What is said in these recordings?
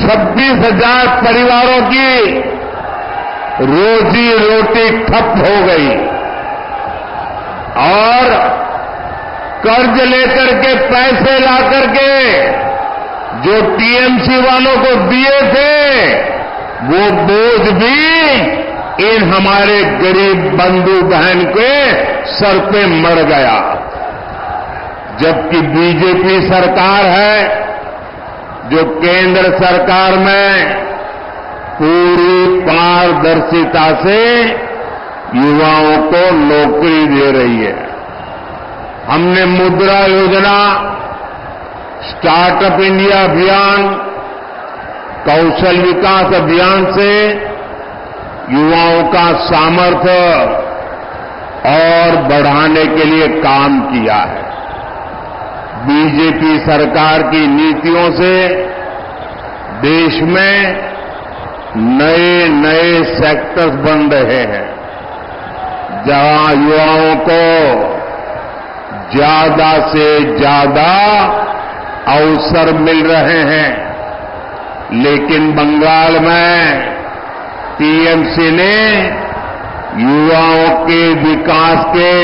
26,000 परिवारों की रोजी रोटी ठप हो गई और कर्ज लेकर के पैसे ला करके जो टीएमसी वालों को दिए थे वो बोझ भी इन हमारे गरीब बंधु बहन के सर पे मर गया। जबकि बीजेपी सरकार है जो केंद्र सरकार में पूरी पारदर्शिता से युवाओं को नौकरी दे रही है। हमने मुद्रा योजना, स्टार्टअप इंडिया अभियान, कौशल विकास अभियान से युवाओं का सामर्थ्य और बढ़ाने के लिए काम किया है। बीजेपी सरकार की नीतियों से देश में नए नए सेक्टर्स बन रहे हैं जहां युवाओं को ज्यादा से ज्यादा अवसर मिल रहे हैं। लेकिन बंगाल में टीएमसी ने युवाओं के विकास के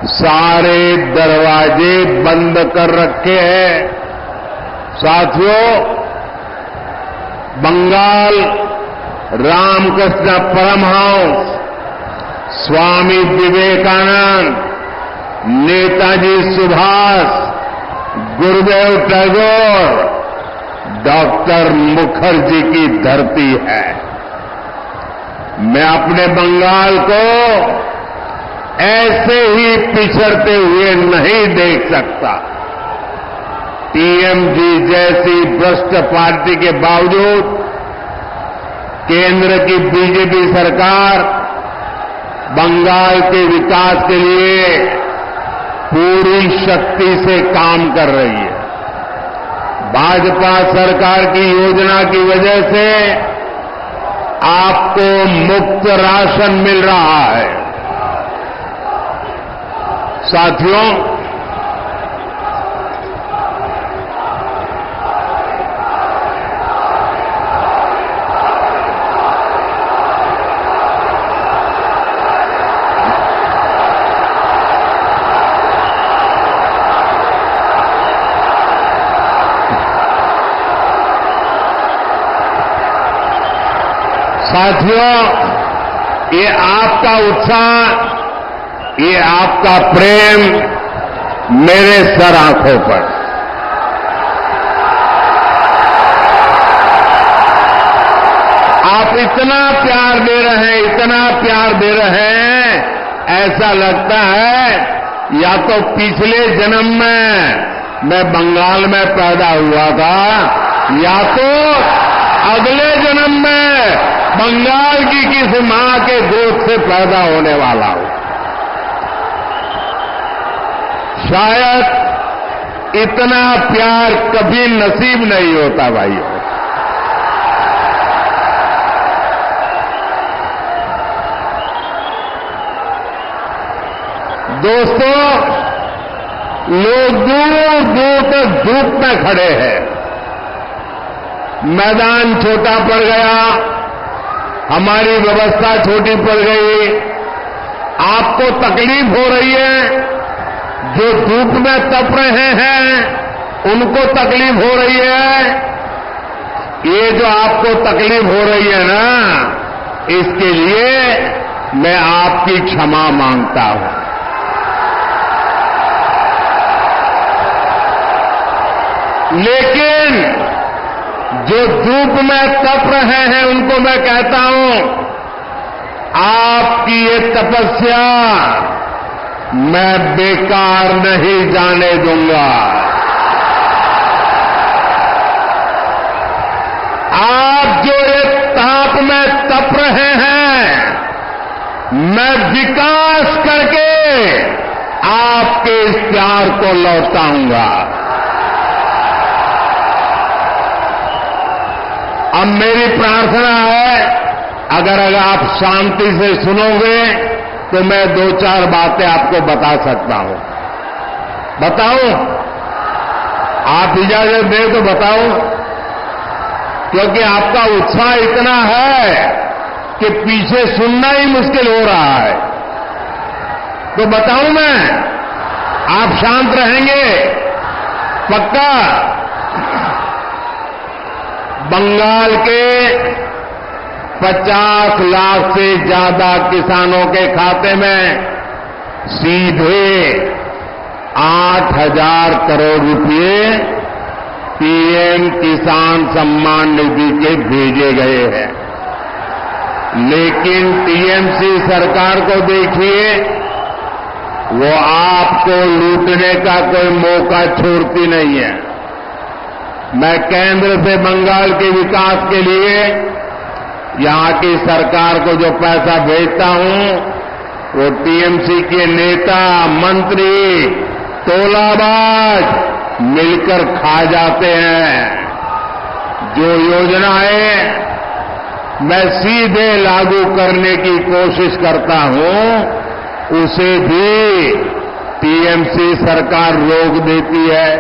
सारे दरवाजे बंद कर रखे हैं। साथियों, बंगाल रामकृष्ण परमहंस, स्वामी विवेकानंद, नेताजी सुभाष, गुरुदेव टैगोर, डॉक्टर मुखर्जी की धरती है। मैं अपने बंगाल को ऐसे ही पिछड़ते हुए नहीं देख सकता। टीएमसी जैसी भ्रष्ट पार्टी के बावजूद केंद्र की बीजेपी सरकार बंगाल के विकास के लिए पूरी शक्ति से काम कर रही है। भाजपा सरकार की योजना की वजह से आपको मुफ्त राशन मिल रहा है। साथियों, ये आपका उत्साह, ये आपका प्रेम मेरे सर आंखों पर। आप इतना प्यार दे रहे हैं, इतना प्यार दे रहे हैं, ऐसा लगता है या तो पिछले जन्म में मैं बंगाल में पैदा हुआ था या तो अगले जन्म में बंगाल की किसी मां के गोद से पैदा होने वाला हूं। शायद इतना प्यार कभी नसीब नहीं होता भाइयों। दोस्तों, लोग दूर दूर तक धूप में खड़े हैं। मैदान छोटा पड़ गया, हमारी व्यवस्था छोटी पड़ गई। आपको तकलीफ हो रही है, जो धूप में तप रहे हैं उनको तकलीफ हो रही है। ये जो आपको तकलीफ हो रही है ना, इसके लिए मैं आपकी क्षमा मांगता हूं। लेकिन जो धूप में तप रहे हैं उनको मैं कहता हूं, आपकी ये तपस्या मैं बेकार नहीं जाने दूंगा। आप जो ये ताप में तप रहे हैं, मैं विकास करके आपके इस प्यार को लौटाऊंगा। अब मेरी प्रार्थना है, अगर आप शांति से सुनोगे तो मैं दो चार बातें आपको बता सकता हूं। बताऊं? आप इजाजत दें तो बताऊं? क्योंकि आपका उत्साह इतना है कि पीछे सुनना ही मुश्किल हो रहा है। तो बताऊं मैं, आप शांत रहेंगे? पक्का? बंगाल के 50 लाख से ज्यादा किसानों के खाते में सीधे 8,000 करोड़ रुपए पीएम किसान सम्मान निधि के भेजे गए हैं। लेकिन टीएमसी सरकार को देखिए, वो आपको लूटने का कोई मौका छोड़ती नहीं है। मैं केंद्र से बंगाल के विकास के लिए यहां की सरकार को जो पैसा भेजता हूं, वो टीएमसी के नेता, मंत्री, तोलाबाज मिलकर खा जाते हैं। जो योजनाएं मैं सीधे लागू करने की कोशिश करता हूं, उसे भी टीएमसी सरकार रोक देती है।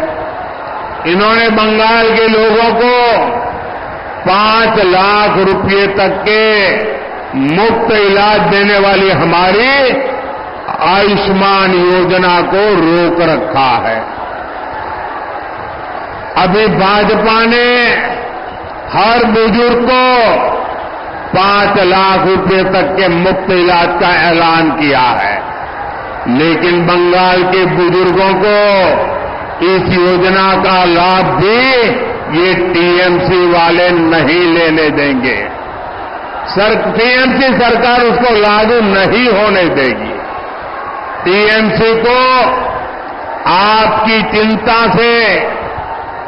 इन्होंने बंगाल के लोगों को 5 लाख रुपए तक के मुफ्त इलाज देने वाली हमारी आयुष्मान योजना को रोक रखा है। अभी भाजपा ने हर बुजुर्ग को 5 लाख रुपए तक के मुफ्त इलाज का ऐलान किया है, लेकिन बंगाल के बुजुर्गों को इस योजना का लाभ भी ये टीएमसी वाले नहीं लेने देंगे। टीएमसी सरकार उसको लागू नहीं होने देगी। टीएमसी को आपकी चिंता से,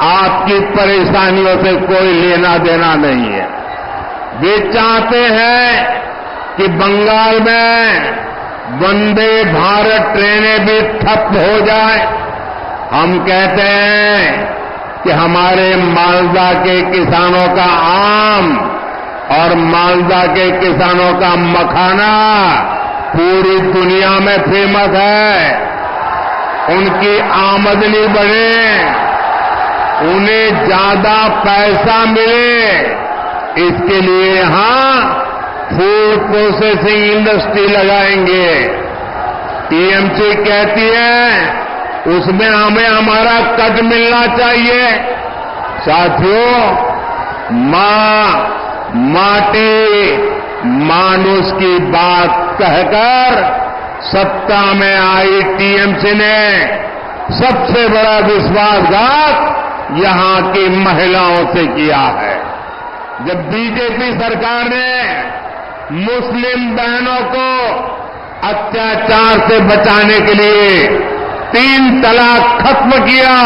आपकी परेशानियों से कोई लेना देना नहीं है। वे चाहते हैं कि बंगाल में वंदे भारत ट्रेनें भी ठप हो जाए। हम कहते हैं कि हमारे मालदा के किसानों का आम और मालदा के किसानों का मखाना पूरी दुनिया में फेमस है। उनकी आमदनी बढ़े, उन्हें ज्यादा पैसा मिले, इसके लिए यहां फूड प्रोसेसिंग इंडस्ट्री लगाएंगे। टीएमसी कहती है उसमें हमें हमारा कट मिलना चाहिए। साथियों, मां, माटी, मानुष की बात कहकर सत्ता में आई टीएमसी ने सबसे बड़ा विश्वासघात यहां की महिलाओं से किया है। जब बीजेपी सरकार ने मुस्लिम बहनों को अत्याचार से बचाने के लिए 3 तलाक खत्म किया,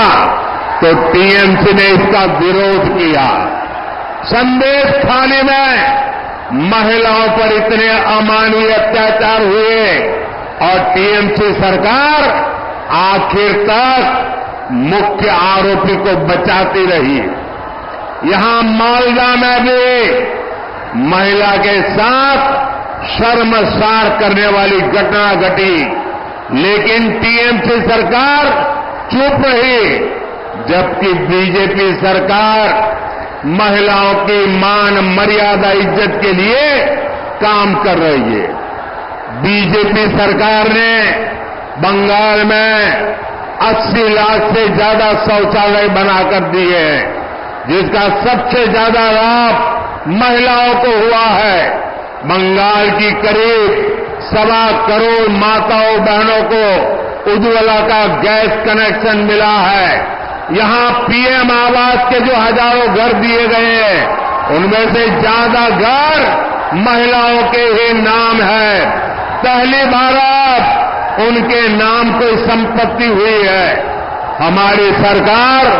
तो टीएमसी ने इसका विरोध किया। संदेश खाने में महिलाओं पर इतने अमानवीय अत्याचार हुए और टीएमसी सरकार आखिर तक मुख्य आरोपी को बचाती रही। यहां मालदा में भी महिला के साथ शर्मसार करने वाली घटना घटी, लेकिन टीएमसी सरकार चुप रही, जबकि बीजेपी सरकार महिलाओं की मान, मर्यादा, इज्जत के लिए काम कर रही है। बीजेपी सरकार ने बंगाल में 80 लाख से ज्यादा शौचालय बनाकर दिए हैं, जिसका सबसे ज्यादा लाभ महिलाओं को हुआ है। बंगाल की करीब 1.25 करोड़ माताओं बहनों को उज्ज्वला का गैस कनेक्शन मिला है। यहां पीएम आवास के जो हजारों घर दिए गए हैं, उनमें से ज्यादा घर महिलाओं के ही नाम है। पहली बार अब उनके नाम कोई संपत्ति हुई है। हमारी सरकार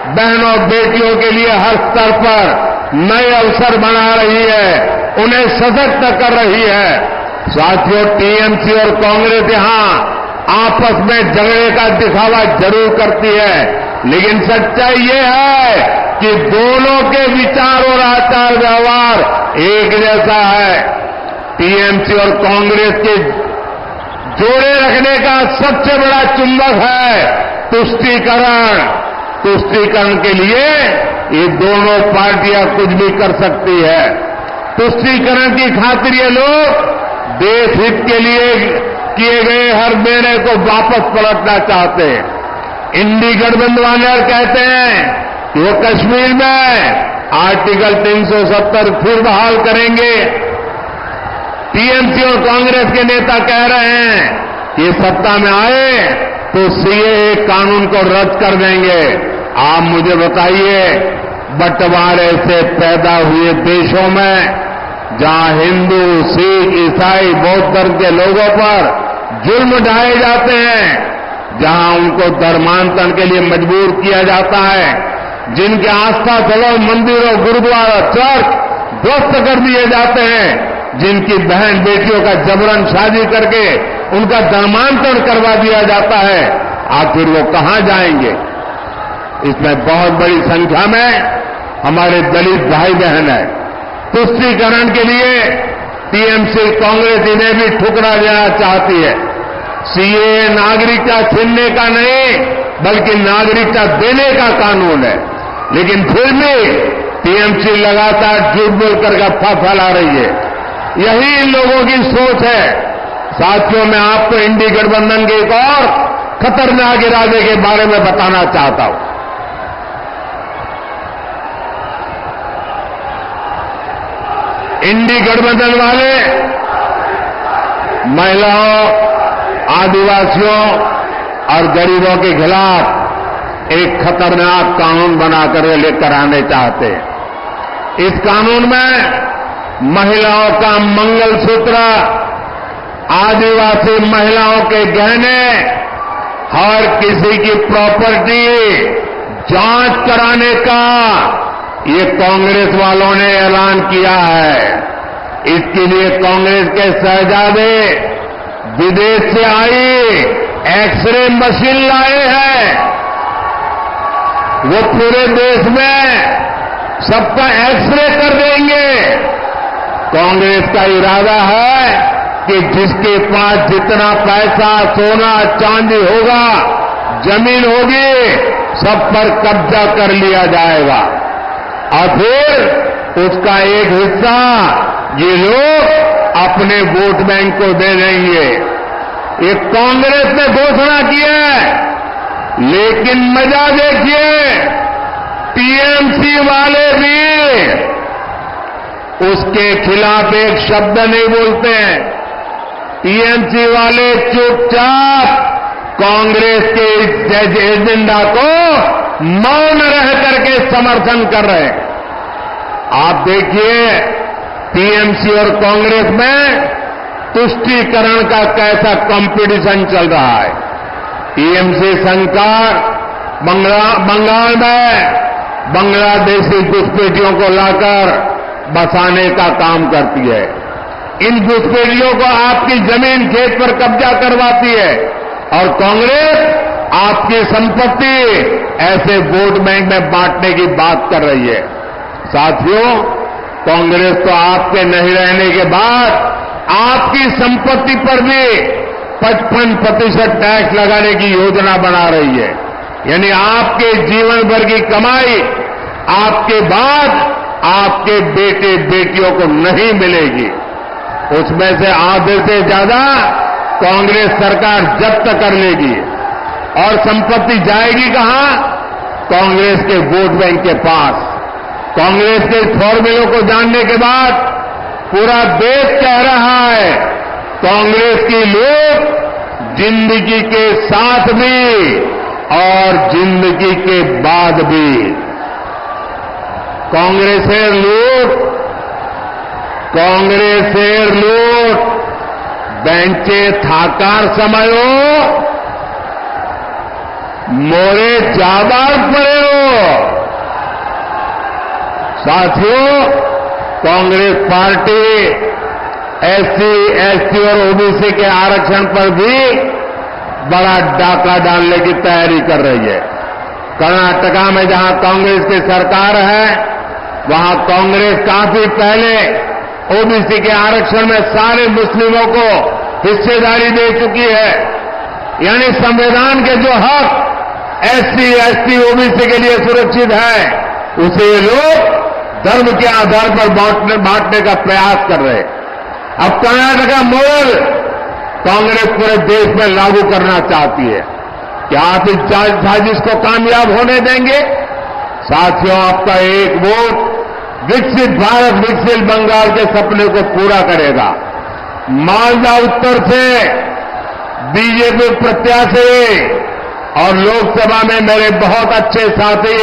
बहनों बेटियों के लिए हर स्तर पर नए अवसर बना रही है, उन्हें सशक्त कर रही है। साथियों, टीएमसी और कांग्रेस यहां आपस में झगड़े का दिखावा जरूर करती है, लेकिन सच्चाई ये है कि दोनों के विचार और आचार व्यवहार एक जैसा है। टीएमसी और कांग्रेस के जोड़े रखने का सबसे बड़ा चुंबक है तुष्टीकरण। तुष्टीकरण के लिए ये दोनों पार्टियां कुछ भी कर सकती है। तुष्टीकरण की खातिर ये लोग देश हित के लिए किए गए हर निर्णय को वापस पलटना चाहते हैं। इंडी गठबंधन वाले कहते हैं कि वो कश्मीर में आर्टिकल 370 फिर बहाल करेंगे। टीएमसी और कांग्रेस के नेता कह रहे हैं कि ये सत्ता में आए तो सीएए कानून को रद्द कर देंगे। आप मुझे बताइए, बंटवारे से पैदा हुए देशों में जहां हिंदू, सिख, ईसाई, बौद्ध धर्म के लोगों पर जुल्म ढाए जाते हैं, जहां उनको धर्मांतरण के लिए मजबूर किया जाता है, जिनके आस्था स्थलों, मंदिरों, गुरुद्वारा, चर्च ध्वस्त कर दिए जाते हैं, जिनकी बहन बेटियों का जबरन शादी करके उनका धर्मांतरण करवा दिया जाता है, आखिर वो कहां जाएंगे? इसमें बहुत बड़ी संख्या में हमारे दलित भाई बहन है। तुष्टीकरण के लिए टीएमसी कांग्रेस इन्हें भी ठुकरा देना चाहती है। सीएए नागरिकता छीनने का नहीं बल्कि नागरिकता देने का कानून है, लेकिन फिर भी टीएमसी लगातार झूठ बोलकर गप्पा फैला रही है। यही इन लोगों की सोच है। साथियों, मैं आपको इंडी गठबंधन के एक और खतरनाक इरादे के बारे में बताना चाहता हूं। इंडी गठबंधन वाले महिलाओं, आदिवासियों और गरीबों के खिलाफ एक खतरनाक कानून बनाकर लेकर आने चाहते हैं। इस कानून में महिलाओं का मंगलसूत्र, आदिवासी महिलाओं के गहने, हर किसी की प्रॉपर्टी जांच कराने का ये कांग्रेस वालों ने ऐलान किया है। इसके लिए कांग्रेस के शहजादे विदेश से आई एक्सरे मशीन लाए हैं। वो पूरे देश में सबका एक्सरे कर देंगे। कांग्रेस का इरादा है कि जिसके पास जितना पैसा, सोना, चांदी होगा, जमीन होगी, सब पर कब्जा कर लिया जाएगा और फिर उसका एक हिस्सा ये लोग अपने वोट बैंक को दे देंगे। ये कांग्रेस ने घोषणा की है, लेकिन मजा देखिए, टीएमसी वाले भी उसके खिलाफ एक शब्द नहीं बोलते हैं। टीएमसी वाले चुपचाप कांग्रेस के इस एजेंडा को मौन रह करके समर्थन कर रहे हैं। आप देखिए, टीएमसी और कांग्रेस में तुष्टीकरण का कैसा कंपटीशन चल रहा है। टीएमसी सरकार बंगाल में बांग्लादेशी घुसपैठियों को लाकर बसाने का काम करती है। इन घुसपैठियों को आपकी जमीन, खेत पर कब्जा करवाती है और कांग्रेस आपकी संपत्ति ऐसे वोट बैंक में बांटने की बात कर रही है। साथियों, कांग्रेस तो आपके नहीं रहने के बाद आपकी संपत्ति पर भी 55% टैक्स लगाने की योजना बना रही है। यानी आपके जीवन भर की कमाई आपके बाद आपके बेटे बेटियों को नहीं मिलेगी। उसमें से आधे से ज्यादा कांग्रेस सरकार जब्त कर लेगी और संपत्ति जाएगी कहां? कांग्रेस के वोट बैंक के पास। कांग्रेस के फॉर्मूलों को जानने के बाद पूरा देश कह रहा है, कांग्रेस की लोग जिंदगी के साथ भी और जिंदगी के बाद भी कांग्रेसेर लोग बेंचे थाकार समयो मोरे जाबार पड़े। साथियों, कांग्रेस पार्टी एससी, एसटी और ओबीसी के आरक्षण पर भी बड़ा डाका डालने की तैयारी कर रही है। कर्नाटका में जहां कांग्रेस की सरकार है, वहां कांग्रेस काफी पहले ओबीसी के आरक्षण में सारे मुस्लिमों को हिस्सेदारी दे चुकी है। यानी संविधान के जो हक एससी, एसटी, ओबीसी के लिए सुरक्षित है, उसे लोग धर्म के आधार पर बांटने का प्रयास कर रहे हैं। अब कर्नाटका मॉडल कांग्रेस पूरे देश में लागू करना चाहती है। क्या आप इस साजिश को कामयाब होने देंगे? साथियों, आपका एक वोट विकसित भारत, विकसित बंगाल के सपने को पूरा करेगा। मालदा उत्तर से बीजेपी प्रत्याशी और लोकसभा में मेरे बहुत अच्छे साथी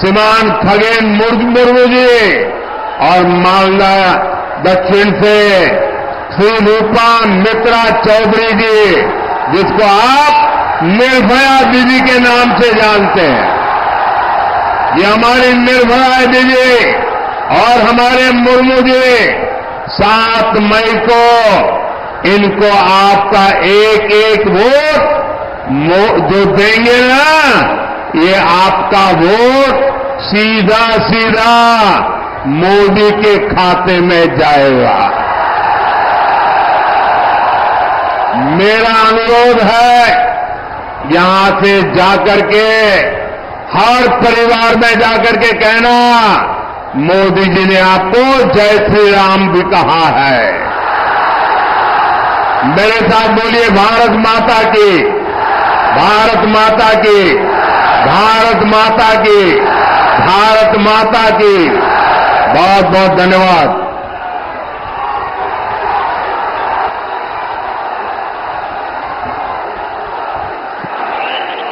श्रीमान खगेन मुर्मू जी और मालदा दक्षिण से श्री रूपा मित्रा चौधरी जी, जिसको आप निर्भया दीदी के नाम से जानते हैं। ये हमारी निर्भया दीदी और हमारे मुर्मू जी 7 मई को इनको आपका एक एक वोट जो देंगे ना, ये आपका वोट सीधा सीधा मोदी के खाते में जाएगा। मेरा अनुरोध है, यहां से जाकर के हर परिवार में जाकर के कहना, मोदी जी ने आपको जय श्री राम भी कहा है। मेरे साथ बोलिए, भारत माता की, भारत माता की, भारत माता की, भारत माता की। बहुत बहुत धन्यवाद।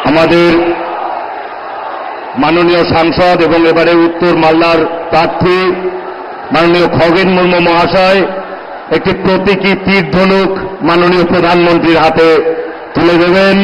আমাদের মাননীয় সাংসদ এবং এবারে উত্তর মালদার প্রার্থী মাননীয় খগেন মুর্মু মহাশয় একটি প্রতীকী তীর ধনুক মাননীয় প্রধানমন্ত্রীর হাতে তুলে দেবেন।